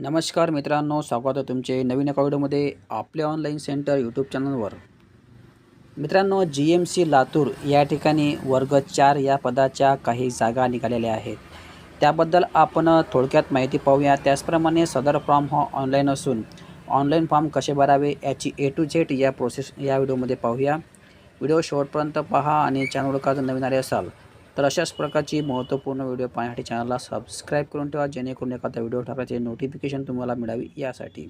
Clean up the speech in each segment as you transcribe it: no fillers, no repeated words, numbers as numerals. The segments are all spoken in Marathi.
नमस्कार मित्रांनो, स्वागत आहे तुमचे नवीन एका व्हिडिओमध्ये आपल्या ऑनलाईन सेंटर यूट्यूब चॅनलवर. मित्रांनो, GMC लातूर या ठिकाणी वर्ग 4 या पदाच्या काही जागा निघालेल्या आहेत. त्याबद्दल आपण थोडक्यात माहिती पाहूया. त्याचप्रमाणे सदर फॉर्म हा ऑनलाईन असून ऑनलाईन फॉर्म कसे भरावे याची A to Z या प्रोसेस या व्हिडिओमध्ये पाहूया. व्हिडिओ शेवटपर्यंत पहा आणि चॅनलवर का जर नवीन आले असाल तर अशाच प्रकारची महत्त्वपूर्ण व्हिडिओ पाहण्यासाठी चॅनलला सबस्क्राईब करून ठेवा, जेणेकरून एखादा व्हिडिओ टाकायचे नोटिफिकेशन तुम्हाला मिळावी यासाठी.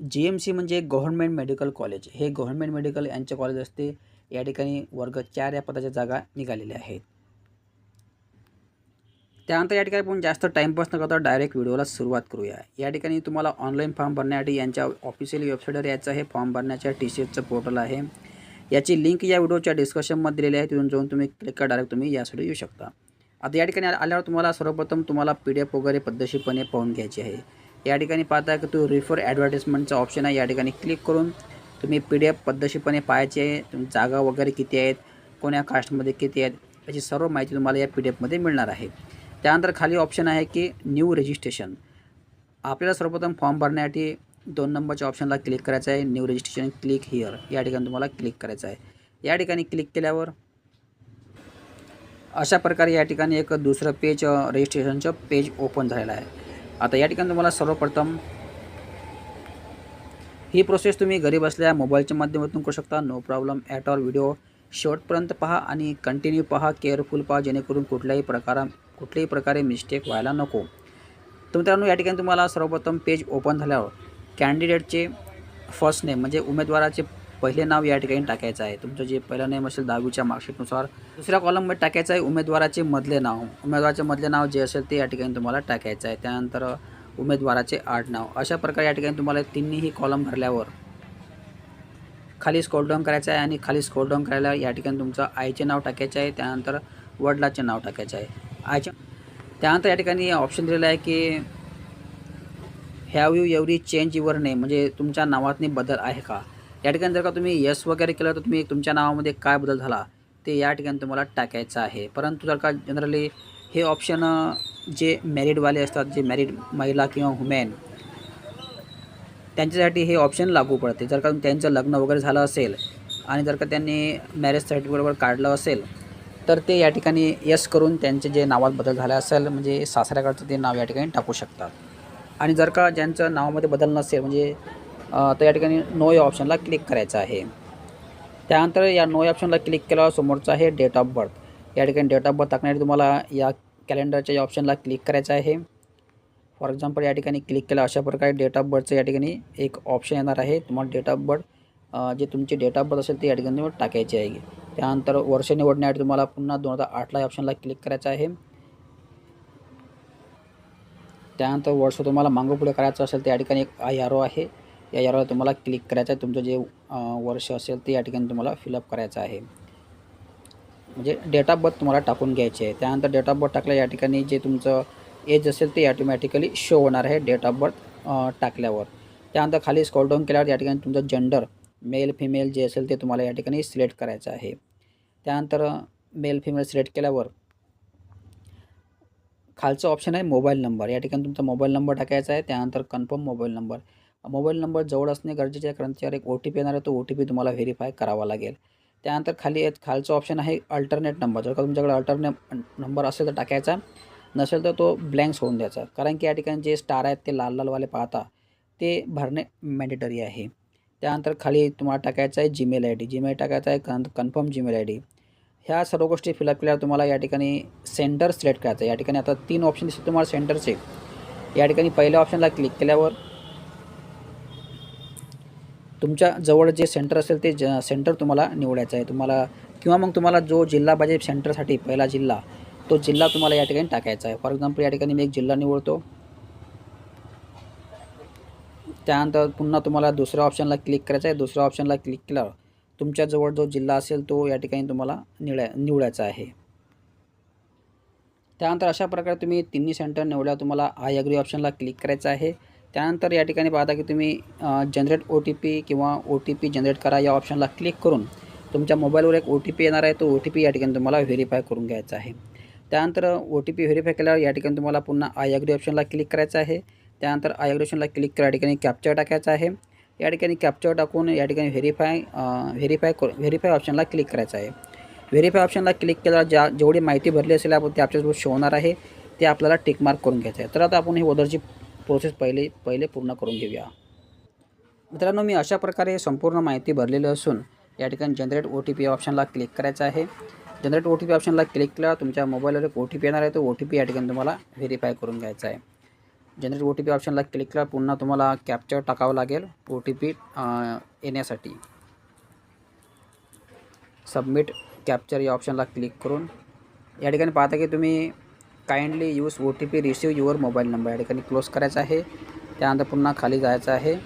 GMC म्हणजे गव्हर्नमेंट मेडिकल कॉलेज. हे गव्हर्नमेंट मेडिकल यांचे कॉलेज असते. या ठिकाणी वर्ग 4 या पदाच्या जागा निघालेल्या आहेत. त्यानंतर या ठिकाणी आपण जास्त टाईमपास न करता डायरेक्ट व्हिडिओला सुरुवात करूया. या ठिकाणी तुम्हाला ऑनलाईन फॉर्म भरण्यासाठी यांच्या ऑफिशियल वेबसाईटवर यायचं आहे. फॉर्म भरण्याच्या TCSचं पोर्टल आहे. याची लिंक या व्हिडिओच्या डिस्क्रिप्शनमध्ये दिलेली आहे. तिथून जाऊन तुम्ही क्लिक करा, डायरेक्ट तुम्ही यासाठी येऊ शकता. आता या ठिकाणी आल्यावर तुम्हाला सर्वप्रथम तुम्हाला PDF वगैरे पद्धतशीरपणे पाहून घ्यायची आहे. या ठिकाणी पाहता की तो रिफर ॲडव्हर्टाइजमेंटचा ऑप्शन आहे. या ठिकाणी क्लिक करून तुम्ही PDF पद्धतशीरपणे पाहायची आहे. तुम्ही जागा वगैरे किती आहेत, कोण्या कास्टमध्ये किती आहेत, याची सर्व माहिती तुम्हाला या PDFमध्ये मिळणार आहे. त्यानंतर खाली ऑप्शन आहे की न्यू रजिस्ट्रेशन. आपल्याला सर्वप्रथम फॉर्म भरण्यासाठी 2 नंबरच्या ऑप्शनला क्लिक करायचं आहे. न्यू रजिस्ट्रेशन, क्लिक हिअर या ठिकाणी तुम्हाला क्लिक करायचं आहे. या ठिकाणी क्लिक केल्यावर अशा प्रकारे या ठिकाणी एक दुसरं पेज रजिस्ट्रेशनचं पेज ओपन झालेलं आहे. आता या ठिकाणी तुम्हाला सर्वप्रथम ही प्रोसेस तुम्ही घरी बसल्या मोबाईलच्या माध्यमातून करू शकता. No problem at all. Video शेवटपर्यंत पहा आणि कंटिन्यू पहा, केअरफुल पहा, जेणेकरून कुठल्याही प्रकारे मिस्टेक व्हायला नको. तर मित्रांनो, या ठिकाणी तुम्हाला सर्वप्रथम पेज ओपन झाल्यावर कॅन्डिडेटचे फर्स्ट नेम म्हणजे उमेदवाराचे पहिले नाव या ठिकाणी टाकायचं आहे. तुमचं जे पहिलं नेम असेल 10वीच्या मार्कशीटनुसार. दुसऱ्या कॉलममध्ये टाकायचं आहे उमेदवाराचे मधले नाव. उमेदवाराचे मधले नाव जे असेल ते या ठिकाणी तुम्हाला टाकायचं आहे. त्यानंतर उमेदवाराचे आडनाव. अशा प्रकारे या ठिकाणी तुम्हाला तिन्हीही कॉलम भरल्यावर खाली स्क्रॉल डाऊन करायचं आहे आणि खाली स्क्रॉल डाऊन करायला या ठिकाणी तुमचं आईचे नाव टाकायचे आहे. त्यानंतर वडिलाचे नाव टाकायचं आहे. त्यानंतर या ठिकाणी ऑप्शन दिलेला आहे की have you every change your name, म्हणजे तुमच्या नावातनी बदल आहे का. या ठिकाणी जर का तुम्ही येस वगैरे केलं तर तुम्ही तुमच्या नावामध्ये काय बदल झाला ते या ठिकाणी तुम्हाला टाकायचं आहे. परंतु जर का जनरली हे ऑप्शन जे मॅरिडवाले असतात, जे मॅरिड महिला किंवा वुमेन, त्यांच्यासाठी हे ऑप्शन लागू पडते. जर का त्यांचं लग्न वगैरे झालं असेल आणि जर का त्यांनी मॅरेज सर्टिफिकेट वगैरे काढलं असेल तर ते या ठिकाणी येस करून त्यांचे जे नावात बदल झाला असेल म्हणजे सासऱ्याकडचं ते नाव या ठिकाणी टाकू शकतात. आणि जर का ज्यांचं नावामध्ये बदल नसेल म्हणजे तर या ठिकाणी नो या ऑप्शनला क्लिक करायचं आहे. त्यानंतर या नो या ऑप्शनला क्लिक केल्यावर समोरचं आहे डेट ऑफ बर्थ. या ठिकाणी डेट ऑफ बर्थ टाकण्यासाठी तुम्हाला या कॅलेंडरच्या या ऑप्शनला क्लिक करायचं आहे. फॉर एक्झाम्पल या ठिकाणी क्लिक केलं अशा प्रकारे डेट ऑफ बर्थचं या ठिकाणी एक ऑप्शन येणार आहे. तुम्हाला डेट ऑफ बर्थ जे तुमची डेट ऑफ बर्थ असेल ते या ठिकाणी टाकायची आहे. त्यानंतर वर्ष निवडण्यासाठी तुम्हाला पुन्हा 2008 या ऑप्शनला क्लिक करायचं आहे. त्यानंतर वर्ष तुम्हाला मागं पुढे करायचं असेल तर या ठिकाणी एक ॲरो आहे. या ॲरोला तुम्हाला क्लिक करायचं आहे. तुमचं जे वर्ष असेल ते या ठिकाणी तुम्हाला फिलअप करायचं आहे. म्हणजे डेट ऑफ बर्थ तुम्हाला टाकून घ्यायचे आहे. त्यानंतर डेट ऑफ बर्थ टाकलं या ठिकाणी जे तुमचं एज असेल ते ऑटोमॅटिकली शो होणार आहे डेट ऑफ बर्थ टाकल्यावर. त्यानंतर खाली स्क्रॉल डाऊन केल्यावर या ठिकाणी तुमचं जेंडर मेल फिमेल जे असेल ते तुम्हाला या ठिकाणी सिलेक्ट करायचं आहे. त्यानंतर मेल फिमेल सिलेक्ट केल्यावर खालचं ऑप्शन आहे मोबाईल नंबर. या ठिकाणी तुमचा मोबाईल नंबर टाकायचा आहे. त्यानंतर confirm mobile number. Mobile number जवळ असणे गरजेचे आहे, कारण त्याच्यावर एक OTP येणार आहे. तो OTP तुम्हाला व्हेरीफाय करावा लागेल. त्यानंतर खालचं ऑप्शन आहे अल्टरनेट नंबर. जर का तुमच्याकडे अल्टरनेट नंबर असेल तर टाकायचा, नसेल तर तो ब्लँक्स होऊन द्यायचा. कारण की या ठिकाणी जे स्टार आहेत ते लाल लालवाले पाहता ते भरणे मॅन्डेटरी आहे. त्यानंतर खाली तुम्हाला टाकायचं आहे जीमेल ID. जीमेल टाकायचा आहे, कन्फर्म जीमेल ID. ह्या सर्व गोष्टी फिलअप केल्यावर तुम्हाला या ठिकाणी सेंटर सिलेक्ट करायचं आहे. या ठिकाणी आता 3 ऑप्शन दिसतात तुम्हाला सेंटरचे. या ठिकाणी पहिल्या ऑप्शनला क्लिक केल्यावर तुमच्या जवळ जे सेंटर असेल ते सेंटर तुम्हाला निवडायचं आहे तुम्हाला, किंवा मग तुम्हाला जो जिल्हा पाहिजे सेंटरसाठी पहिला जिल्हा, तो जिल्हा तुम्हाला या ठिकाणी टाकायचा आहे. फॉर एक्झाम्पल या ठिकाणी मी एक जिल्हा निवडतो. त्यानंतर पुन्हा तुम्हाला दुसऱ्या ऑप्शनला क्लिक करायचं आहे. दुसऱ्या ऑप्शनला क्लिक केल्यावर तुमच्याजवळ जो जिल्हा असेल तो या ठिकाणी तुम्हाला निवडायचा आहे. त्यानंतर अशा प्रकारे तुम्ही तिन्ही सेंटर निवडल्यावर तुम्हाला आय ॲग्री ऑप्शनला क्लिक करायचं आहे. त्यानंतर या ठिकाणी पाहता की तुम्ही जनरेट OTP किंवा OTP जनरेट करा या ऑप्शनला क्लिक करून तुमच्या मोबाईलवर एक OTP येणार आहे. तो OTP या ठिकाणी तुम्हाला व्हेरीफाय करून घ्यायचा आहे. त्यानंतर OTP व्हेरीफाय केल्यावर या ठिकाणी तुम्हाला पुन्हा आय ॲग्री ऑप्शनला क्लिक करायचं आहे. त्यानंतर आय ॲग्री ऑप्शनला क्लिक करा, या ठिकाणी कॅप्चा टाकायचा आहे. या ठिकाणी कॅप्चा टाकून या ठिकाणी व्हेरीफाय ऑप्शनला क्लिक करायचं आहे. व्हेरीफाय ऑप्शनला क्लिक केल्यावर जेवढी माहिती भरली असेल आपण ते आपल्यासोबत शो होणार आहे, ते आपल्याला टिक मार्क करून घ्यायचं आहे. तर आता आपण ही ओदरची प्रोसेस पहिले पूर्ण करून घेऊया. मित्रांनो, मी अशा प्रकारे संपूर्ण माहिती भरलेली असून या ठिकाणी जनरेट OTP ऑप्शनला क्लिक करायचं आहे. जनरेट OTP ऑप्शनला क्लिक केल्यावर तुमच्या मोबाईलवर एक OTP येणार आहे. तो OTP या ठिकाणी तुम्हाला व्हेरीफाय करून घ्यायचा आहे. जनरेट OTP ऑप्शनला क्लिक केल्यावर पुन्हा तुम्हाला कॅप्चा टाकावं लागेल OTP येण्यासाठी. सबमिट कॅप्चर या ऑप्शनला क्लिक करून या ठिकाणी पाहता की तुम्ही kindly use OTP receive your mobile number या ठिकाणी क्लोज करायचं आहे. त्यानंतर पुन्हा खाली जायचं आहे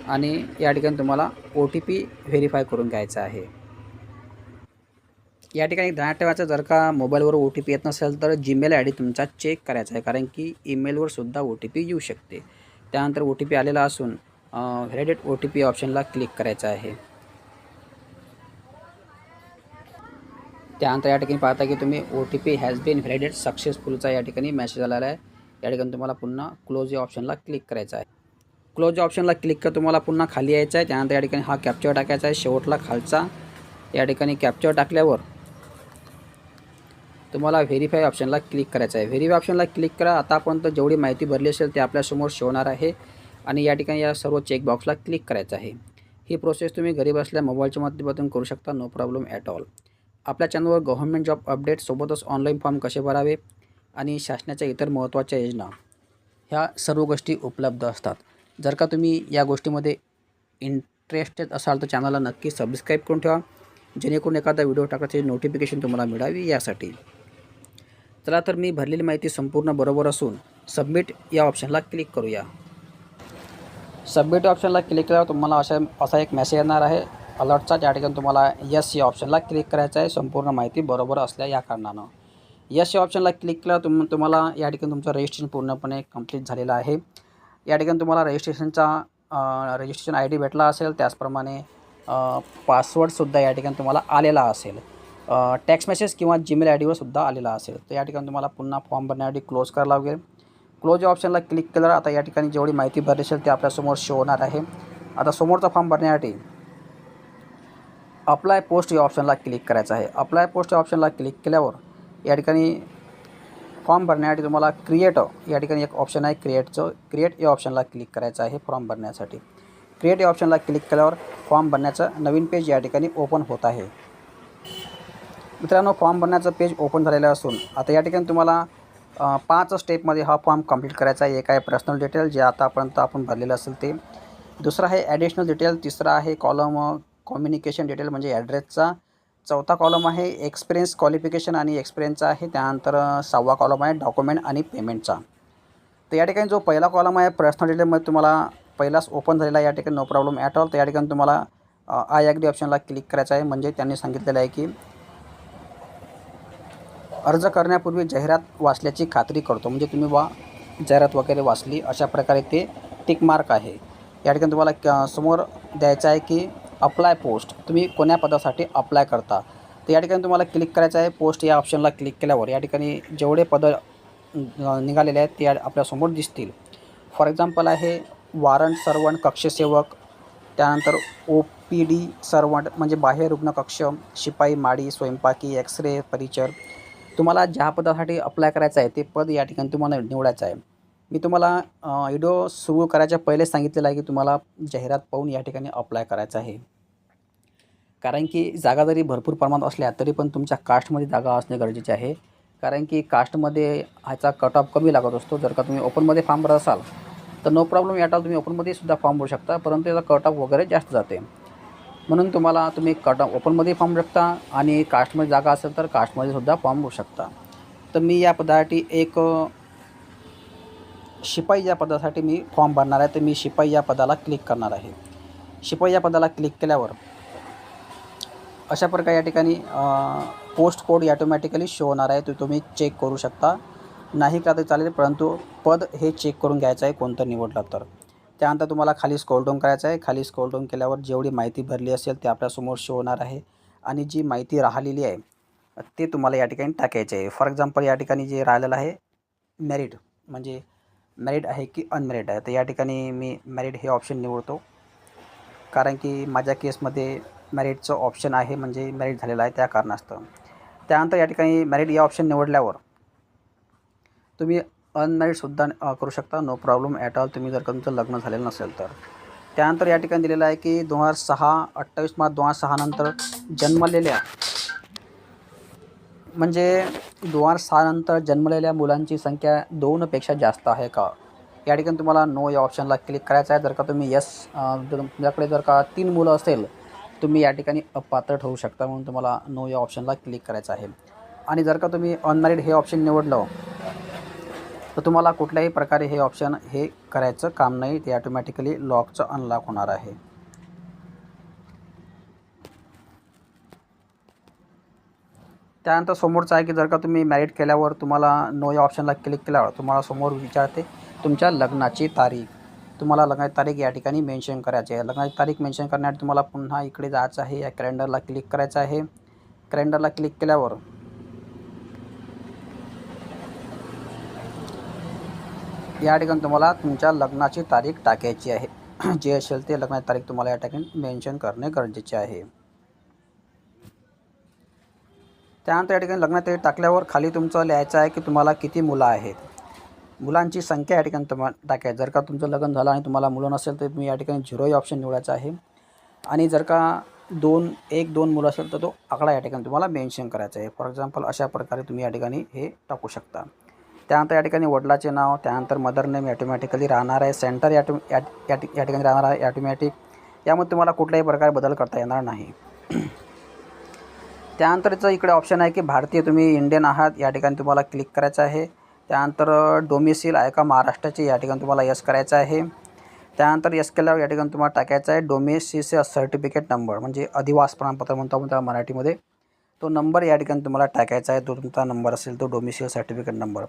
आणि या ठिकाणी तुम्हाला OTP व्हेरीफाय करून घ्यायचा आहे. या ठिकाणी ध्यानात ठेवायचं, जर का मोबाईलवर OTP येत नसेल तर Gmail ID तुमचा चेक करायचा आहे, कारण की ईमेलवर सुद्धा OTP येऊ शकते. त्यानंतर OTP आलेला असून व्हॅलिडेट OTP ऑप्शनला क्लिक करायचं आहे. त्यानंतर या ठिकाणी पाहता की तुम्ही OTP हॅज बीन व्हॅलिडेट सक्सेसफुलचा या ठिकाणी मेसेज आलेला आहे. या ठिकाणी तुम्हाला पुन्हा क्लोज या ऑप्शनला क्लिक करायचं आहे. क्लोज ऑप्शनला क्लिक कर तुम्हाला पुन्हा खाली यायचं आहे. त्यानंतर या ठिकाणी हा कॅप्चा टाकायचा आहे शेवटला खालचा. या ठिकाणी कॅप्चा टाकल्यावर तुम्हाला व्हेरीफाय ऑप्शनला क्लिक करायचं आहे. व्हेरीफाय ऑप्शनला क्लिक करा. आतापर्यंत जेवढी माहिती भरली असेल ते आपल्यासमोर शो होणार आहे आणि या ठिकाणी या सर्व चेकबॉक्सला क्लिक करायचं आहे. ही प्रोसेस तुम्ही घरी बसल्या मोबाईलच्या माध्यमातून करू शकता, नो प्रॉब्लेम ॲट ऑल. आपल्या चॅनलवर गव्हर्नमेंट जॉब अपडेट सोबतच ऑनलाईन फॉर्म कसे भरावे आणि शासनाच्या इतर महत्त्वाच्या योजना ह्या सर्व गोष्टी उपलब्ध असतात. जर का तुम्ही या गोष्टीमध्ये इंटरेस्टेड असाल तर चॅनलला नक्की सबस्क्राईब करून ठेवा, जेणेकरून एखादा व्हिडिओ टाकायची नोटिफिकेशन तुम्हाला मिळावी यासाठी. चला तर मी भरलेली माहिती संपूर्ण बरोबर असून सबमिट या ऑप्शनला क्लिक करूया. सबमिट ऑप्शनला क्लिक केल्यावर तुम्हाला असा एक मेसेज येणार आहे अलर्टचा. त्या ठिकाणी तुम्हाला यस या ऑप्शनला क्लिक करायचं आहे, संपूर्ण माहिती बरोबर असल्या या कारणानं. यस या ऑप्शनला क्लिक केल्यावर तुम्हाला या ठिकाणी तुमचं रजिस्ट्रेशन पूर्णपणे कंप्लीट झालेलं आहे. या ठिकाणी तुम्हाला रजिस्ट्रेशन ID भेटला असेल, त्याचप्रमाणे पासवर्डसुद्धा या ठिकाणी तुम्हाला आलेला असेल. टेक्स्ट मेसेज किंवा Gmail ID वर सुद्धा आलेला असेल. तर या ठिकाणी तुम्हाला पुन्हा फॉर्म भरण्यासाठी क्लोज करायला लागेल. क्लोज या ऑप्शनला क्लिक केल्यावर आता या ठिकाणी जेवढी माहिती भरली असेल ते आपल्यासमोर शो होणार आहे. आता समोरचा फॉर्म भरण्यासाठी अप्लाय पोस्ट या ऑप्शनला क्लिक करायचं आहे. अप्लाय पोस्ट या ऑप्शनला क्लिक केल्यावर या ठिकाणी फॉर्म भरण्यासाठी तुम्हाला क्रिएट या ठिकाणी एक ऑप्शन आहे क्रिएट या ऑप्शनला क्लिक करायचं आहे फॉर्म भरण्यासाठी. क्रिएट या ऑप्शनला क्लिक केल्यावर फॉर्म भरण्याचं नवीन पेज या ठिकाणी ओपन होत आहे. मित्रांनो, फॉर्म भरण्याचं पेज ओपन झालेलं असून आता या ठिकाणी तुम्हाला 5 स्टेपमध्ये हा फॉर्म कंप्लीट करायचा आहे. एक आहे पर्सनल डिटेल, जे आतापर्यंत आपण भरलेलं असेल ते. दुसरा आहे ॲडिशनल डिटेल. तिसरा आहे कॉलम कम्युनिकेशन डिटेल म्हणजे ॲड्रेसचा. चौथा कॉलम आहे एक्सपिरियन्स क्वालिफिकेशन आणि एक्सपिरियन्सचा आहे. त्यानंतर 6वा कॉलम आहे डॉक्युमेंट आणि पेमेंटचा. तर या ठिकाणी जो पहिला कॉलम आहे पर्सनल डिटेलमध्ये तुम्हाला पहिलाच ओपन झालेला आहे या ठिकाणी, नो प्रॉब्लेम ॲट ऑल. तर या ठिकाणी तुम्हाला आय ॲग्री ऑप्शनला क्लिक करायचं आहे. म्हणजे त्यांनी सांगितलेलं आहे की अर्ज करण्यापूर्वी जाहिरात वाचल्याची खात्री करतो, म्हणजे तुम्ही जाहिरात वगैरे वाचली अशा प्रकारे ते टिक मार्क आहे. या ठिकाणी तुम्हाला समोर द्यायचं आहे की अप्लाय पोस्ट, तुम्ही कोण्या पदासाठी अप्लाय करता. तर या ठिकाणी तुम्हाला क्लिक करायचं आहे पोस्ट या ऑप्शनला क्लिक केल्यावर या ठिकाणी जेवढे पदं निघालेले आहेत ते आपल्यासमोर दिसतील. फॉर एक्झाम्पल आहे वॉरंट सर्वंट कक्षसेवक, त्यानंतर OPD सर्वंट म्हणजे बाह्य रुग्ण कक्ष, शिपाई, माडी, स्वयंपाकी, एक्सरे, परिचर. तुम्हाला ज्या पदासाठी अप्लाय करायचं आहे ते पद या ठिकाणी तुम्हाला निवडायचं आहे. मी तुम्हाला व्हिडिओ सुरू करायच्या पहिले सांगितलेलं आहे की तुम्हाला जाहिरात पाहून या ठिकाणी अप्लाय करायचं आहे, कारण की जागा जरी भरपूर प्रमाणात असल्या तरी पण तुमच्या कास्टमध्ये जागा असणे गरजेचे आहे. कारण की कास्टमध्ये ह्याचा कट ऑफ कमी लागत असतो. जर का तुम्ही ओपनमध्ये फॉर्म भरत असाल तर नो प्रॉब्लेम ॲट ऑल, तुम्ही ओपनमध्ये सुद्धा फॉर्म भरू शकता, परंतु याचा कट ऑफ वगैरे जास्त जाते. म्हणून तुम्ही कट ऑफ ओपनमध्ये फॉर्म भरू शकता आणि कास्टमध्ये जागा असेल तर कास्टमध्ये सुद्धा फॉर्म भरू शकता. तर मी या पदासाठी एक शिपाई या पदासाठी मी फॉर्म भरणार आहे. तर मी शिपाई या पदाला क्लिक करणार आहे. शिपाई या पदाला क्लिक केल्यावर अशा प्रकारे या ठिकाणी पोस्ट कोड ॲटोमॅटिकली शो होणार आहे. तो तुम्ही चेक करू शकता, नाही का तर चालेल, परंतु पद हे चेक करून घ्यायचं आहे कोणतं निवडलं तर. त्यानंतर तुम्हाला खाली स्क्रॉल डाऊन करायचं आहे. खाली स्क्रॉल डाऊन केल्यावर जेवढी माहिती भरली असेल ते आपल्यासमोर शो होणार आहे आणि जी माहिती राहिलेली आहे ते तुम्हाला या ठिकाणी टाकायचे आहे. फॉर एक्झाम्पल या ठिकाणी जे राहिलेलं आहे मॅरिड, म्हणजे मॅरिड आहे की अनमॅरिड आहे. तर या ठिकाणी मी मॅरिड हे ऑप्शन निवडतो, कारण की माझ्या केसमध्ये मॅरिडचं ऑप्शन आहे, म्हणजे मॅरिड झालेलं आहे त्या कारणास्तव. त्यानंतर या ठिकाणी मॅरिड या ऑप्शन निवडल्यावर तुम्ही अनमॅरिडसुद्धा करू शकता, नो प्रॉब्लेम ॲट ऑल, तुम्ही जर का तुमचं लग्न झालेलं नसेल तर. त्यानंतर या ठिकाणी दिलेलं आहे की 2006 28 मार्च 2006 नंतर जन्मलेल्या, म्हणजे 2006 नंतर जन्मलेल्या मुलांची संख्या 2पेक्षा जास्त आहे का? या ठिकाणी तुम्हाला नो या ऑप्शनला क्लिक करायचं आहे. जर का तुम्ही तुमच्याकडे जर का 3 मुलं असेल, तुम्ही या ठिकाणी अपात्र ठरू शकता, म्हणून तुम्हाला नो या ऑप्शनला क्लिक करायचं आहे. आणि जर का तुम्ही अनमॅरिड हे ऑप्शन निवडलं तर तुम्हाला कुठल्याही प्रकारे हे ऑप्शन हे करायचं काम नाही, ते ऑटोमॅटिकली लॉकचं अनलॉक होणार आहे. त्यानंतर समोरचं आहे की जर का तुम्ही मॅरिड केल्यावर तुम्हाला नो या ऑप्शनला क्लिक केल्यावर तुम्हाला समोर विचारते तुमच्या लग्नाची तारीख. तुम्हाला लग्नाची तारीख या ठिकाणी मेन्शन करायची आहे. लग्नाची तारीख मेन्शन करण्यासाठी तुम्हाला पुन्हा इकडे जायचं आहे, या कॅलेंडरला क्लिक करायचं आहे. कॅलेंडरला क्लिक केल्यावर या ठिकाणी तुम्हाला तुमच्या लग्नाची तारीख टाकायची आहे. जे असेल ते लग्नाची तारीख तुम्हाला या ठिकाणी मेन्शन करणे गरजेचे आहे. त्यानंतर या ठिकाणी लग्नाची तारीख टाकल्यावर खाली तुमचं लिहायचं आहे की तुम्हाला किती मुलं आहेत. मुलांची संख्या या ठिकाणी तुम्हाला टाकायची. जर का तुमचं लग्न झालं आणि तुम्हाला मुलं नसेल तर तुम्ही या ठिकाणी 0 या ऑप्शन निवडायचा आहे. आणि जर का 1-2 मुलं असेल तर तो आकडा या ठिकाणी तुम्हाला मेन्शन करायचा आहे. फॉर एक्झाम्पल अशा प्रकारे तुम्ही या ठिकाणी हे टाकू शकता. त्यानंतर या ठिकाणी वडिलाचे नाव, त्यानंतर मदर नेम ऑटोमॅटिकली राहणार आहे. सेंटर या ठिकाणी राहणार आहे ऑटोमॅटिक. यामध्ये तुम्हाला कुठल्याही प्रकारे बदल करता येणार नाही. त्यानंतरचं इकडे ऑप्शन आहे की भारतीय, तुम्ही इंडियन आहात, या ठिकाणी तुम्हाला क्लिक करायचं आहे. त्यानंतर डोमिसाईल आहे का महाराष्ट्राचे, या ठिकाणी तुम्हाला यस करायचं आहे. त्यानंतर यस केल्यावर या ठिकाणी तुम्हाला टाकायचा आहे डोमेस्टिक सर्टिफिकेट नंबर, म्हणजे अधिवास प्रमाणपत्र म्हणतो आपण त्याला मराठीमध्ये. तो नंबर या ठिकाणी तुम्हाला टाकायचा आहे, जो तुमचा नंबर असेल तो डोमेस्टिक सर्टिफिकेट नंबर.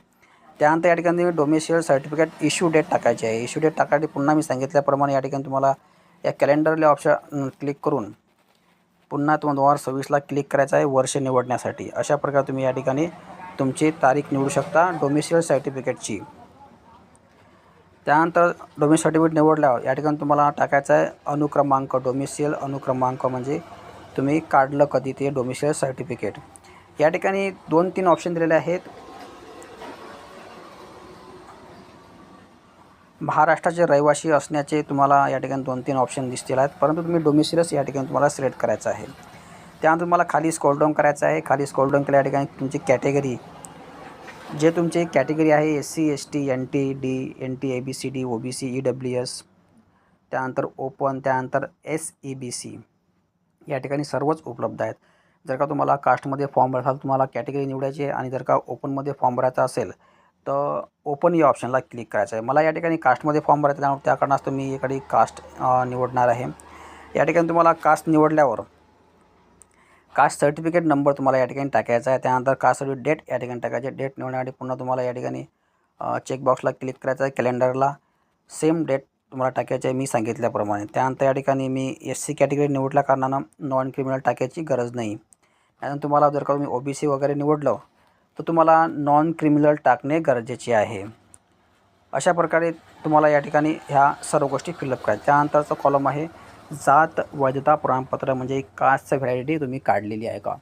त्यानंतर या ठिकाणी तुम्ही डोमेस्टिक सर्टिफिकेट इश्यू डेट टाकायची आहे. इश्यू डेट टाकायची पुन्हा मी सांगितल्याप्रमाणे या ठिकाणी तुम्हाला या कॅलेंडरला ऑप्शन क्लिक करून पुन्हा तुम्हाला 2026ला क्लिक करायचं आहे वर्ष निवडण्यासाठी. अशा प्रकारे तुम्ही या ठिकाणी तुमची तारीख निवडू शकता डोमेस्टिक सर्टिफिकेटची. त्यानंतर डोमेस्टिक सर्टिफिकेट निवडल्यावर या ठिकाणी तुम्हाला टाकायचं आहे अनुक्रमांक, डोमेस्टिक अनुक्रमांक, म्हणजे तुम्ही काढलं कधी ते डोमेस्टिक सर्टिफिकेट. या ठिकाणी 2-3 ऑप्शन दिलेले आहेत. महाराष्ट्राचे रहिवासी असण्याचे तुम्हाला या ठिकाणी 2-3 ऑप्शन दिसतील आहेत, परंतु तुम्ही डोमेस्टिकच या ठिकाणी तुम्हाला सिलेक्ट करायचं आहे. त्यानंतर तुम्हाला खाली स्क्रॉल डाऊन करायचं आहे. खाली स्क्रॉल डाऊन केल्या या ठिकाणी तुमची कॅटेगरी, जे तुमची कॅटेगरी आहे SC ST NT D NT ABCD OBC EWS, त्यानंतर ओपन, त्यानंतर SEBC, या ठिकाणी सर्वच उपलब्ध आहेत. जर का तुम्हाला कास्टमध्ये फॉर्म भरायचा असेल तुम्हाला कॅटेगरी निवडायची आहे, आणि जर का ओपनमध्ये फॉर्म भरायचा असेल तर ओपन या ऑप्शनला क्लिक करायचं आहे. मला या ठिकाणी कास्टमध्ये फॉर्म भरायचा त्यामुळे त्या कारणास्तव मी इकडे कास्ट निवडणार आहे. या ठिकाणी तुम्हाला कास्ट निवडल्यावर कास्ट सर्टिफिकेट नंबर तुम्हाला या ठिकाणी टाकायचा आहे. त्यानंतर कास्ट सर्टिफिकेट डेट या ठिकाणी टाकायचे. डेट निवडण्यासाठी पुन्हा तुम्हाला या ठिकाणी चेकबॉक्सला क्लिक करायचं आहे. कॅलेंडरला सेम डेट तुम्हाला टाकायची आहे मी सांगितल्याप्रमाणे. त्यानंतर या ठिकाणी मी SC कॅटेगरी निवडल्या कारणानं नॉन क्रिमिनल टाकायची गरज नाही. त्यानंतर तुम्हाला जर का तुम्ही OBC वगैरे निवडलं तर तुम्हाला नॉन क्रिमिनल टाकणे गरजेचे आहे. अशा प्रकारे तुम्हाला या ठिकाणी ह्या सर्व गोष्टी फिलअप करायच्या. त्यानंतरचा कॉलम आहे जात वैधता प्रमाणपत्र, म्हणजे कास्टचं व्हॅलिडिटी तुम्ही काढलेली आहे का.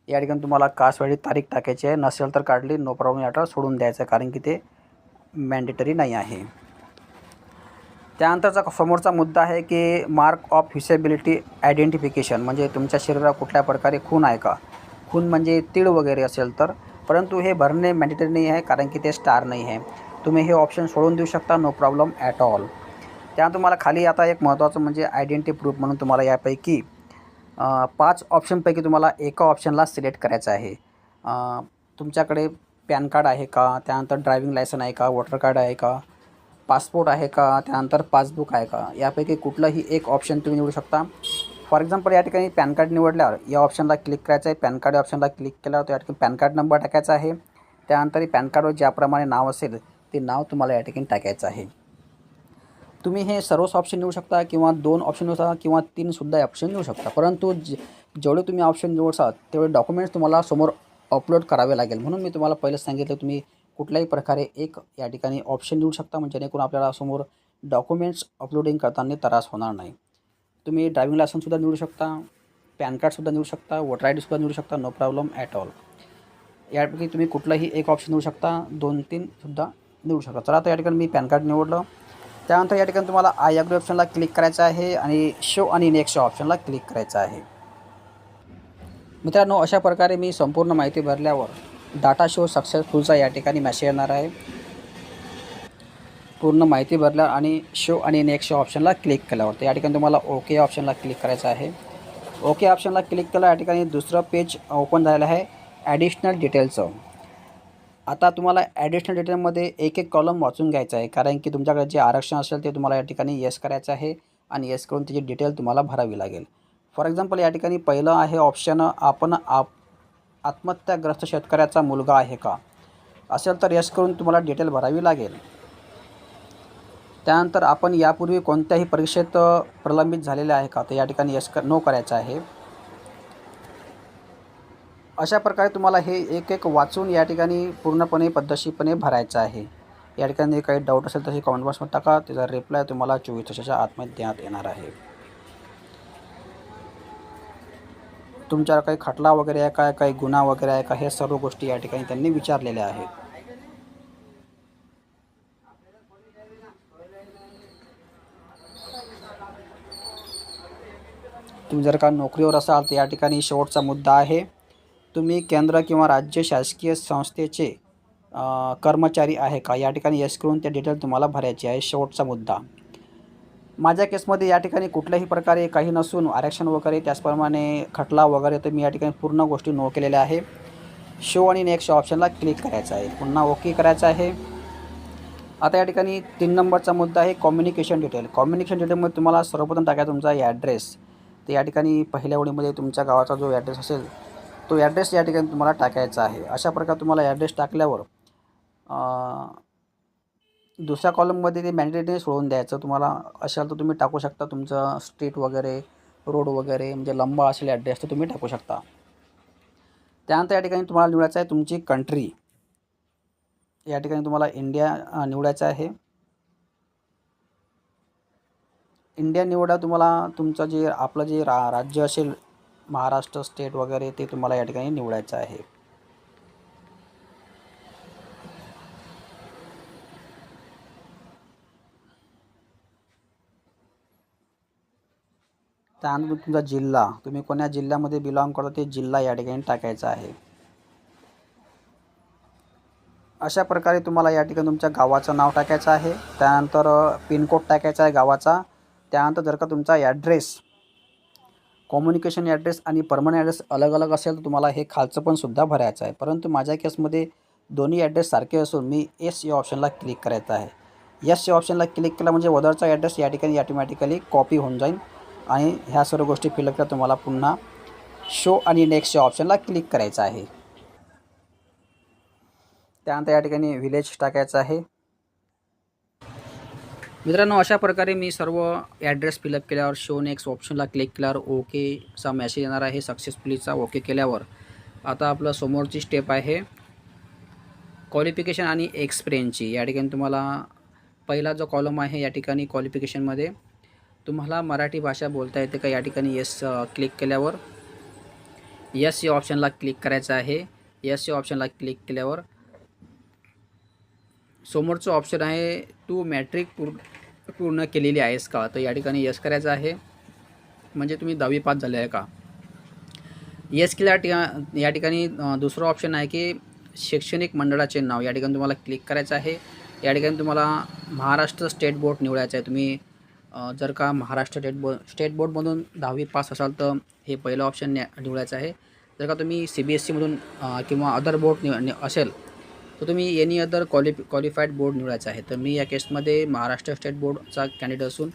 या ठिकाणी तुम्हाला कास्ट व्हॅलिडिटी तारीख टाकायची आहे. नसेल तर काढली नो प्रॉब्लेम, याला सोडून द्यायचं आहे, कारण की ते मॅन्डेटरी नाही आहे. त्यानंतरचा समोरचा मुद्दा आहे की मार्क ऑफ हिसेबिलिटी आयडेंटिफिकेशन, म्हणजे तुमच्या शरीरावर कुठल्या प्रकारे खून आहे का. खून म्हणजे तीळ वगैरे असेल तर, परंतु हे भरणे मॅन्डेटरी नाही आहे, कारण की ते स्टार नाही आहे. तुम्ही हे ऑप्शन सोडून देऊ शकता, नो प्रॉब्लेम ॲट ऑल. त्यानंतर तुम्हाला खाली आता एक महत्त्वाचं म्हणजे आयडेंटिटी प्रूफ म्हणून तुम्हाला यापैकी 5 ऑप्शनपैकी तुम्हाला एका ऑप्शनला सिलेक्ट करायचं आहे. तुमच्याकडे पॅन कार्ड आहे का, त्यानंतर ड्रायव्हिंग लायसन आहे का, वोटर कार्ड आहे का, पासपोर्ट आहे का, त्यानंतर पासबुक आहे का, यापैकी कुठलंही एक ऑप्शन तुम्ही निवडू शकता. फॉर एक्झाम्पल या ठिकाणी पॅन कार्ड निवडल्यावर या ऑप्शनला क्लिक करायचं आहे. पॅन कार्ड ऑप्शनला क्लिक केल्यावर त्या ठिकाणी पॅन कार्ड नंबर टाकायचा आहे. त्यानंतर पॅन कार्डवर ज्याप्रमाणे नाव असेल ते नाव तुम्हाला या ठिकाणी टाकायचं आहे. तुम्ही हे सर्वच ऑप्शन निवडू शकता, किंवा 2 ऑप्शन निवडू शकता, किंवा 3 सुद्धा ऑप्शन निवडू शकता. परंतु जेवढे तुम्ही ऑप्शन निवडसाल तेवढे डॉक्युमेंट्स तुम्हाला समोर अपलोड करावे लागेल. म्हणून मी तुम्हाला पहिलं सांगितलं तुम्ही कुठल्याही प्रकारे एक या ठिकाणी ऑप्शन निवडू शकता, म्हणजे जेणेकरून आपल्याला समोर डॉक्युमेंट्स अपलोडिंग करताना त्रास होणार नाही. तुम्ही ड्रायव्हिंग लायसन्ससुद्धा निवडू शकता, पॅन कार्डसुद्धा निवडू शकता, वोटर आय डीसुद्धा निवडू शकता, नो प्रॉब्लेम ॲट ऑल. यापैकी तुम्ही कुठलाही एक ऑप्शन निवडू शकता, 2-3 सुद्धा निवडू शकता. चला आता या ठिकाणी मी पॅन कार्ड निवडलं. त्यानंतर या ठिकाणी तुम्हाला आय ॲग्री ऑप्शनला क्लिक करायचं आहे आणि शो आणि नेक्स्ट या ऑप्शनला क्लिक करायचं आहे. मित्रांनो, अशा प्रकारे मी संपूर्ण माहिती भरल्यावर डाटा शो सक्सेसफुलचा या ठिकाणी मेसेज येणार आहे. पूर्ण माहिती भरल्या आणि शो आणि नेक्स्ट या ऑप्शनला क्लिक केल्यावर तर या ठिकाणी तुम्हाला ओके ऑप्शनला क्लिक करायचं आहे. ओके ऑप्शनला क्लिक केलं, या ठिकाणी दुसरं पेज ओपन झालेलं आहे ॲडिशनल डिटेलचं. आता तुम्हाला ॲडिशनल डिटेलमध्ये एक एक कॉलम वाचून घ्यायचं आहे, कारण की तुमच्याकडे जे आरक्षण असेल ते तुम्हाला या ठिकाणी येस करायचं आहे आणि येस करून त्याची डिटेल तुम्हाला भरावी लागेल. फॉर एक्झाम्पल या ठिकाणी पहिलं आहे ऑप्शन, आपण आत्महत्याग्रस्त शेतकऱ्याचा मुलगा आहे का असेल तर येस करून तुम्हाला डिटेल भरावी लागेल. त्यानंतर आपण यापूर्वी कोणत्याही परीक्षेत प्रलंबित झालेले आहे का, तर या ठिकाणी येस नो करायचं आहे. अशा प्रकारे तुम्हाला हे एक एक वाचून या ठिकाणी पूर्णपणे पद्धतशीरपणे भरायचं आहे. या ठिकाणी काही डाऊट असेल तर कॉमेंट बॉक्समध्ये टाका, त्याचा रिप्लाय तुम्हाला 24 तासाच्या आतमध्ये देण्यात येणार आहे. तुमच्यावर काही खटला वगैरे आहे का, काही गुन्हा वगैरे आहे का, हे सर्व गोष्टी या ठिकाणी त्यांनी विचारलेल्या आहेत. तुम्ही जर का नोकरीवर असाल तर या ठिकाणी शेवटचा मुद्दा आहे, तुम्ही केंद्र किंवा राज्य शासकीय संस्थेचे कर्मचारी आहे का, या ठिकाणी येस करून त्या डिटेल तुम्हाला भरायची आहे. शेवटचा मुद्दा. माझ्या केसमध्ये या ठिकाणी कुठल्याही प्रकारे काही नसून आरक्षण वगैरे त्याचप्रमाणे खटला वगैरे, तर मी या ठिकाणी पूर्ण गोष्टी नो केलेल्या आहे. शो आणि नेक्स्ट ऑप्शनला क्लिक करायचं आहे, पुन्हा ओके करायचं आहे. आता या ठिकाणी 3 नंबरचा मुद्दा आहे कम्युनिकेशन डिटेल. कम्युनिकेशन डिटेलमध्ये तुम्हाला सर्वप्रथम टाकायचा तुमचा ॲड्रेस. तर या ठिकाणी पहिल्या ओळीमध्ये तुमच्या गावाचा जो ॲड्रेस असेल तो ॲड्रेस या ठिकाणी तुम्हाला टाकायचा आहे. अशा प्रकारे तुम्हाला ॲड्रेस टाकल्यावर दुसऱ्या कॉलममध्ये ते मॅन्डेटरी सोडून द्यायचं. तुम्हाला असेल तर तुम्ही टाकू शकता तुमचं स्ट्रीट वगैरे, रोड वगैरे, म्हणजे लंबा असेल ॲड्रेस तर तुम्ही टाकू शकता. त्यानंतर या ठिकाणी तुम्हाला निवडायचं आहे तुमची कंट्री. या ठिकाणी तुम्हाला इंडिया निवडायचं आहे. इंडिया निवडा. तुम्हाला तुमचं जे आपलं जे राज्य असेल, महाराष्ट्र स्टेट वगैरे, ते तुम्हाला या ठिकाणी निवडायचं आहे. त्यानंतर तुमचा जिल्हा, तुम्ही कोण्या जिल्ह्यामध्ये बिलॉंग करता ते जिल्हा या ठिकाणी टाकायचा आहे. अशा प्रकारे तुम्हाला या ठिकाणी तुमच्या गावाचं नाव टाकायचं आहे. त्यानंतर पिनकोड टाकायचा आहे गावाचा. त्यानंतर जर का तुमचा ॲड्रेस कम्युनिकेशन ॲड्रेस आणि परमनंट ॲड्रेस अलग अलग असेल तर तुम्हाला हे खालचं पण सुद्धा भरायचं आहे. परंतु माझ्या केसमध्ये दोन्ही ॲड्रेस सारखे असून मी येस या ऑप्शनला क्लिक करायचं आहे. येस या ऑप्शनला क्लिक केला म्हणजे वदरचा ॲड्रेस या ठिकाणी ऑटोमॅटिकली कॉपी होऊन जाईल आणि ह्या सर्व गोष्टी फिलअप केल्या तुम्हाला पुन्हा शो आणि नेक्स्ट या ऑप्शनला क्लिक करायचं आहे. त्यानंतर या ठिकाणी विलेज टाकायचं आहे. मित्रांनो, अशा प्रकारे मी सर्व ॲड्रेस फिलअप केल्यावर शो नेक्स्ट ऑप्शनला क्लिक केल्यावर ओकेचा मेसेज येणार आहे सक्सेसफुलीचा. ओके केल्यावर आता आपलं समोरची स्टेप आहे क्वालिफिकेशन आणि एक्सपिरियन्सची. या ठिकाणी तुम्हाला पहिला जो कॉलम आहे या ठिकाणी क्वालिफिकेशनमध्ये तुम्हाला मराठी भाषा बोलता येते का, या ठिकाणी येस क्लिक केल्यावर येस या ऑप्शनला क्लिक करायचं आहे. येस या ऑप्शनला क्लिक केल्यावर समोरचं ऑप्शन आहे तू मॅट्रिक पूर्ण केलेली आहेस का, तर या ठिकाणी येस करायचं आहे. म्हणजे तुम्ही 10वी पास झाले आहे का. येस केल्या या ठिकाणी दुसरं ऑप्शन आहे की शैक्षणिक मंडळाचे नाव. या ठिकाणी तुम्हाला क्लिक करायचं आहे. या ठिकाणी तुम्हाला महाराष्ट्र स्टेट बोर्ड निवडायचं आहे. तुम्ही जर का महाराष्ट्र स्टेट बोर्डमधून 10वी पास असाल तर हे पहिलं ऑप्शन निवडायचं आहे. जर का तुम्ही CBSE मधून किंवा अदर बोर्ड असेल तर तुम्ही एनी अदर क्वालिफाईड बोर्ड निवडायचं आहे. तर मी या केसमध्ये महाराष्ट्र स्टेट बोर्डचा कॅन्डिडेट असून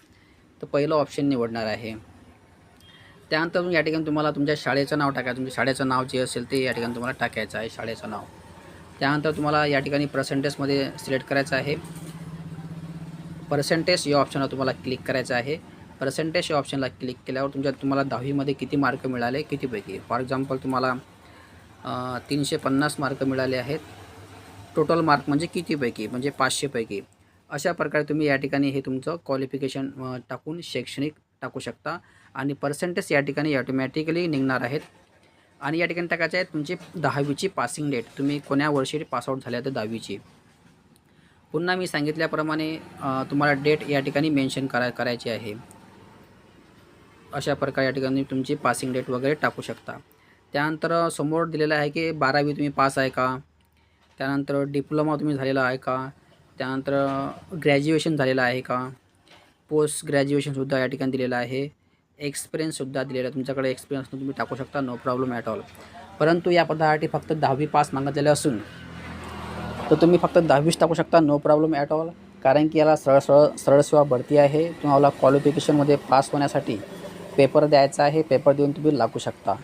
तर पहिलं ऑप्शन निवडणार आहे. त्यानंतर या ठिकाणी तुम्हाला तुमच्या शाळेचं नाव टाकायचं. तुमच्या शाळेचं नाव जे असेल ते या ठिकाणी तुम्हाला टाकायचं आहे, शाळेचं नाव. त्यानंतर तुम्हाला या ठिकाणी पर्सेंटेजमध्ये सिलेक्ट करायचं आहे. पर्सेंटेज या ऑप्शनला तुम्हाला क्लिक करायचं आहे. पर्सेंटेज या ऑप्शनला क्लिक केल्यावर तुम्हाला 10वीमध्ये किती मार्क मिळाले, कितीपैकी. फॉर एक्झाम्पल तुम्हाला 350 मार्क मिळाले आहेत. टोटल मार्क म्हणजे कितीपैकी, म्हणजे 500 पैकी. अशा प्रकारे तुम्ही या ठिकाणी हे तुमचं क्वालिफिकेशन टाकून शैक्षणिक टाकू शकता आणि पर्सेंटेज या ठिकाणी ऑटोमॅटिकली निघणार आहेत. आणि या ठिकाणी टाकायचे आहे तुमची 10वीची पासिंग डेट, तुम्ही कोण्या वर्षी पासआउट झाल्या तर 10वीची. पुन्हा मी सांगितल्याप्रमाणे तुम्हाला डेट या ठिकाणी मेन्शन करायची आहे. अशा प्रकारे या ठिकाणी तुमची पासिंग डेट वगैरे टाकू शकता. त्यानंतर समोर दिलेलं आहे की 12वी तुम्ही पास आहे का, त्यानंतर डिप्लोमा तुम्ही झालेला आहे का, त्यानंतर ग्रॅज्युएशन झालेलं आहे का, पोस्ट ग्रॅज्युएशनसुद्धा या ठिकाणी दिलेलं आहे, एक्सपिरियन्ससुद्धा दिलेला आहे. तुमच्याकडे एक्सपिरियन्स तुम्ही टाकू शकता, नो प्रॉब्लेम ॲट ऑल. परंतु या पदासाठी फक्त 10वी पास मागितलेलं असून तर तुम्ही फक्त 10वीच टाकू शकता, नो प्रॉब्लेम ॲट ऑल. कारण की याला सरळ सेवा भरती आहे. तुम्हाला क्वालिफिकेशनमध्ये पास होण्यासाठी पेपर द्यायचा आहे, पेपर देऊन तुम्ही लागू शकता.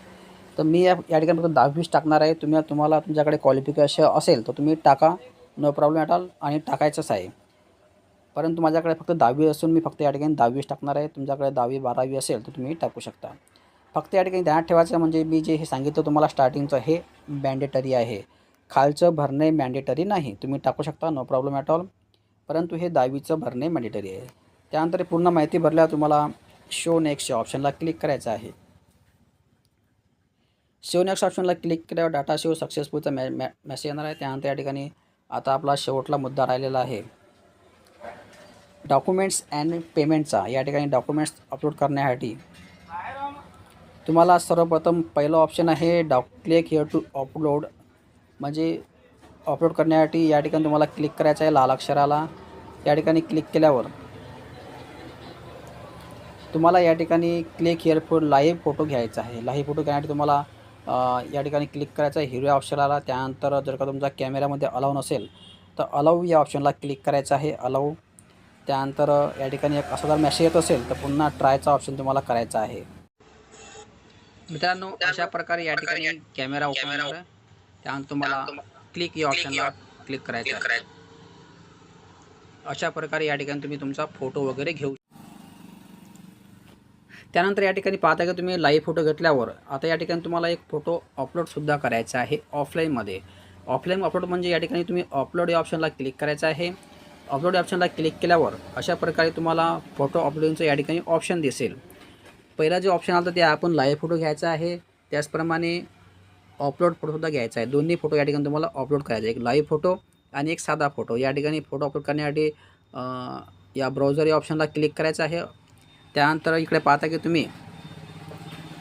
तर मी या ठिकाणी फक्त 10वीच टाकणार आहे. तुम्हाला तुमच्याकडे क्वालिफिकेशन असेल तर तुम्ही टाका, नो प्रॉब्लेम ॲट ऑल, आणि टाकायचंच आहे. परंतु माझ्याकडे फक्त 10वी असून मी फक्त या ठिकाणी 10वीच टाकणार आहे. तुमच्याकडे 10वी 12वी असेल तर तुम्ही टाकू शकता. फक्त या ठिकाणी ध्यानात ठेवायचं म्हणजे मी जे हे सांगितलं तुम्हाला स्टार्टिंगचं हे मॅन्डेटरी आहे. खालचं भरणे मॅन्डेटरी नाही. तुम्ही टाकू शकता, नो प्रॉब्लेम ॲट ऑल. परंतु हे 10वीचं भरणे मॅन्डेटरी आहे. त्यानंतर पूर्ण माहिती भरल्यावर तुम्हाला शो नेक्स्ट ऑप्शनला क्लिक करायचं आहे. शो नेक्स्ट ऑप्शनला क्लिक केल्यावर डाटा शो सक्सेसफुलचा मेसेज येणार आहे. त्यानंतर या ठिकाणी आता आपला शेवटला मुद्दा राहिलेला आहे डॉक्युमेंट्स अँड पेमेंटचा. या ठिकाणी डॉक्युमेंट्स अपलोड करण्यासाठी तुम्हाला सर्वप्रथम पहिलं ऑप्शन आहे क्लिक हिअर टू अपलोड, म्हणजे अपलोड करण्यासाठी या ठिकाणी तुम्हाला क्लिक करायचं आहे लाल अक्षराला. या ठिकाणी क्लिक केल्यावर तुम्हाला या ठिकाणी click here for live photo घ्यायचा आहे. लाईव्ह फोटो घेण्यासाठी तुम्हाला या ठिकाणी क्लिक करायचं आहे हिरव्या अक्षराला. त्यानंतर जर का तुमचा कॅमेऱ्यामध्ये अलाउ नसेल तर अलाउ या ऑप्शनला क्लिक करायचं आहे, अलाउ. त्यानंतर या ठिकाणी एक असा जर मेसेज येत असेल तर पुन्हा ट्रायचा ऑप्शन तुम्हाला करायचा आहे. मित्रांनो, अशा प्रकारे या ठिकाणी कॅमेरा ओपन होणार आहे. त्यानंतर तुम्हाला क्लिक या ऑप्शनला क्लिक करायचं आहे. अशा प्रकारे या ठिकाणी तुम्ही तुमचा फोटो वगैरे घेऊ. त्यानंतर या ठिकाणी पाहता की तुम्ही लाईव्ह फोटो घेतल्यावर आता या ठिकाणी तुम्हाला एक फोटो अपलोडसुद्धा करायचा आहे ऑफलाईनमध्ये. ऑफलाईन अपलोड म्हणजे या ठिकाणी तुम्ही अपलोड या ऑप्शनला क्लिक करायचं आहे. अपलोड या ऑप्शनला क्लिक केल्यावर अशा प्रकारे तुम्हाला फोटो अपलोडिंगचं या ठिकाणी ऑप्शन दिसेल. पहिला जे ऑप्शन आलं ते आपण लाईव्ह फोटो घ्यायचा आहे, त्याचप्रमाणे अपलोड फोटोसुद्धा घ्यायचा आहे. दोन्ही फोटो या ठिकाणी तुम्हाला अपलोड करायचे आहे, एक लाईव्ह फोटो आणि एक साधा फोटो. या ठिकाणी फोटो अपलोड करण्यासाठी या ब्राउझर या ऑप्शनला क्लिक करायचं आहे. त्यानंतर इकडे पाहता की तुम्ही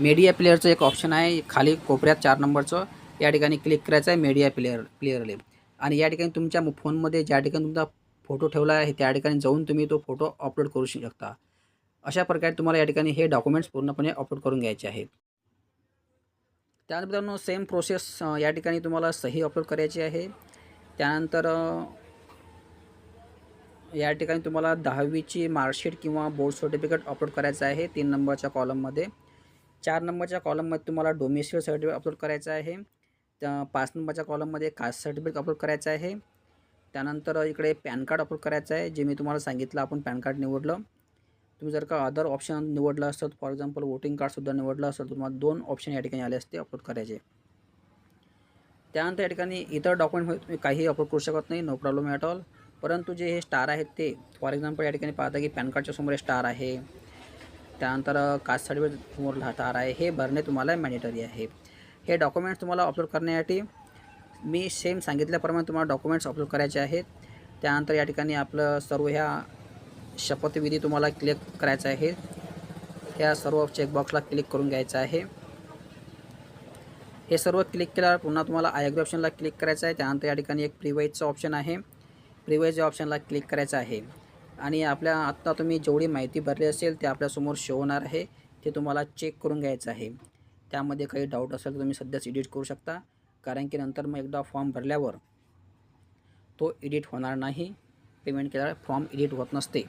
मीडिया प्लेअरचं एक ऑप्शन आहे खाली कोपऱ्यात 4 नंबरचं. या ठिकाणी क्लिक करायचं आहे मीडिया प्लेअरले, आणि या ठिकाणी तुमच्या फोनमध्ये ज्या ठिकाणी तुमचा फोटो ठेवला आहे त्या ठिकाणी जाऊन तुम्ही तो फोटो अपलोड करू शकता. अशा प्रकारे तुम्हाला या ठिकाणी हे डॉक्युमेंट्स पूर्णपणे अपलोड करून घ्यायचे आहेत. त्यानंतर सेम प्रोसेस या ठिकाणी तुम्हाला सही अपलोड करायची आहे. त्यानंतर या ठिकाणी तुम्हाला 10वीची मार्कशीट किंवा बोर्ड सर्टिफिकेट अपलोड करायचं आहे 3 नंबरच्या कॉलममध्ये. 4 नंबरच्या कॉलममध्ये तुम्हाला डोमेस्टिक सर्टिफिकेट अपलोड करायचं आहे. 5 नंबरच्या कॉलममध्ये कास्ट सर्टिफिकेट अपलोड करायचं आहे. त्यानंतर इकडे पॅन कार्ड अपलोड करायचं आहे, जे मी तुम्हाला सांगितलं आपण पॅन कार्ड निवडलं. तुम्ही जर का अदर ऑप्शन निवडलं असतं, फॉर एक्झाम्पल वोटिंग कार्डसुद्धा निवडलं असेल तर तुम्हाला 2 ऑप्शन या ठिकाणी आले असते अपलोड करायचे. त्यानंतर या ठिकाणी इतर डॉक्युमेंटमध्ये तुम्ही काही अपलोड करू शकत नाही, नो प्रॉब्लेम ॲट ऑल. परंतु जे हे स्टार आहेत ते, फॉर एक्झाम्पल या ठिकाणी पाहता की पॅन कार्डच्या समोर स्टार आहे, त्यानंतर कास्ट सर्टिफिकेट समोर स्टार आहे, हे भरणे तुम्हाला मॅन्डेटरी आहे. हे डॉक्युमेंट्स तुम्हाला अपलोड करण्यासाठी मी सेम सांगितल्याप्रमाणे तुम्हाला डॉक्युमेंट्स अपलोड करायचे आहेत. त्यानंतर या ठिकाणी आपलं सर्व ह्या शपथविधी तुम्हाला क्लिक करायचा आहे. ह्या सर्व चेकबॉक्सला क्लिक करून घ्यायचं आहे. हे सर्व क्लिक केल्यावर पुन्हा तुम्हाला आय ॲग्री ऑप्शनला क्लिक करायचं आहे. त्यानंतर या ठिकाणी एक प्रिवाईजचं ऑप्शन आहे, प्रिवाईज या ऑप्शनला क्लिक करायचं आहे. आणि आपल्या आत्ता तुम्ही जेवढी माहिती भरली असेल ते आपल्यासमोर शो होणार आहे, ते तुम्हाला चेक करून घ्यायचं आहे. त्यामध्ये काही डाऊट असेल तर तुम्ही सध्याच एडिट करू शकता, कारण की नंतर मग एकदा फॉर्म भरल्यावर तो एडिट होणार नाही. पेमेंट केल्यावर फॉर्म एडिट होत नसते.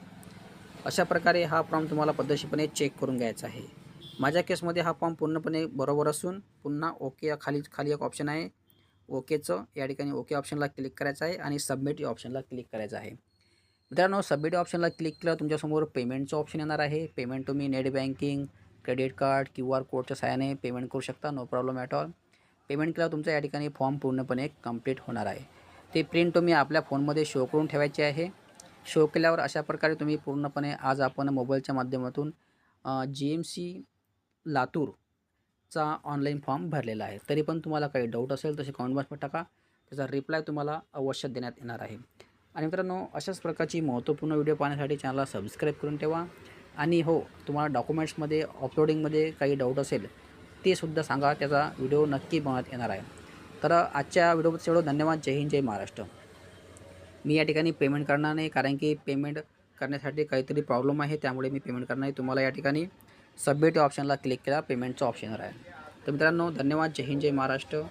अशा प्रकारे हा फॉर्म तुम्हाला पद्धतशीरपणे चेक करून घ्यायचा आहे. माझ्या केसमध्ये हा फॉर्म पूर्णपणे बरोबर असून पुन्हा ओके या खाली एक ऑप्शन आहे ओकेचं, या ठिकाणी ओके ऑप्शनला क्लिक करायचं आहे आणि सबमिट या ऑप्शनला क्लिक करायचं आहे. मित्रांनो, सबमिट या ऑप्शनला क्लिक केल्यावर तुमच्यासमोर पेमेंटचं ऑप्शन येणार आहे. पेमेंट तुम्ही net banking, credit card, QR कोडच्या सहाय्याने पेमेंट करू शकता, no problem at all. Payment केल्यावर तुमचा या ठिकाणी फॉर्म पूर्णपणे कंप्लीट होणार आहे. ते प्रिंट तुम्ही आपल्या फोनमध्ये शो करून ठेवायची आहे. शो केल्यावर अशा प्रकारे तुम्ही पूर्णपणे आज आपण मोबाईलच्या माध्यमातून GMC लातूरचा ऑनलाईन फॉर्म भरलेला आहे. तरी पण तुम्हाला काही डाऊट असेल तसे कमेंट बॉक्समध्ये टाका. त्याचा रिप्लाय तुम्हाला अवश्य देण्यात येणार आहे. आणि मित्रांनो, अशाच प्रकारची महत्त्वपूर्ण व्हिडिओ पाहण्यासाठी चॅनलला सबस्क्राईब करून ठेवा. आणि हो, तुम्हाला डॉक्युमेंट्समध्ये अपलोडिंगमध्ये काही डाऊट असेल ते सुद्धा सांगा, त्याचा व्हिडिओ नक्की बनवण्यात येणार आहे. तर आजच्या व्हिडिओबद्दल एवढं धन्यवाद. जय हिंद, जय महाराष्ट्र. मी या ठिकाणी पेमेंट करणार नाही, कारण की पेमेंट करण्यासाठी काहीतरी प्रॉब्लेम आहे, त्यामुळे मी पेमेंट करणार नाही. तुम्हाला या ठिकाणी सबमिट ऑप्शनला क्लिक केला पेमेंटचा ऑप्शनवर आहे. तर मित्रांनो, धन्यवाद. जय हिंद, जय महाराष्ट्र.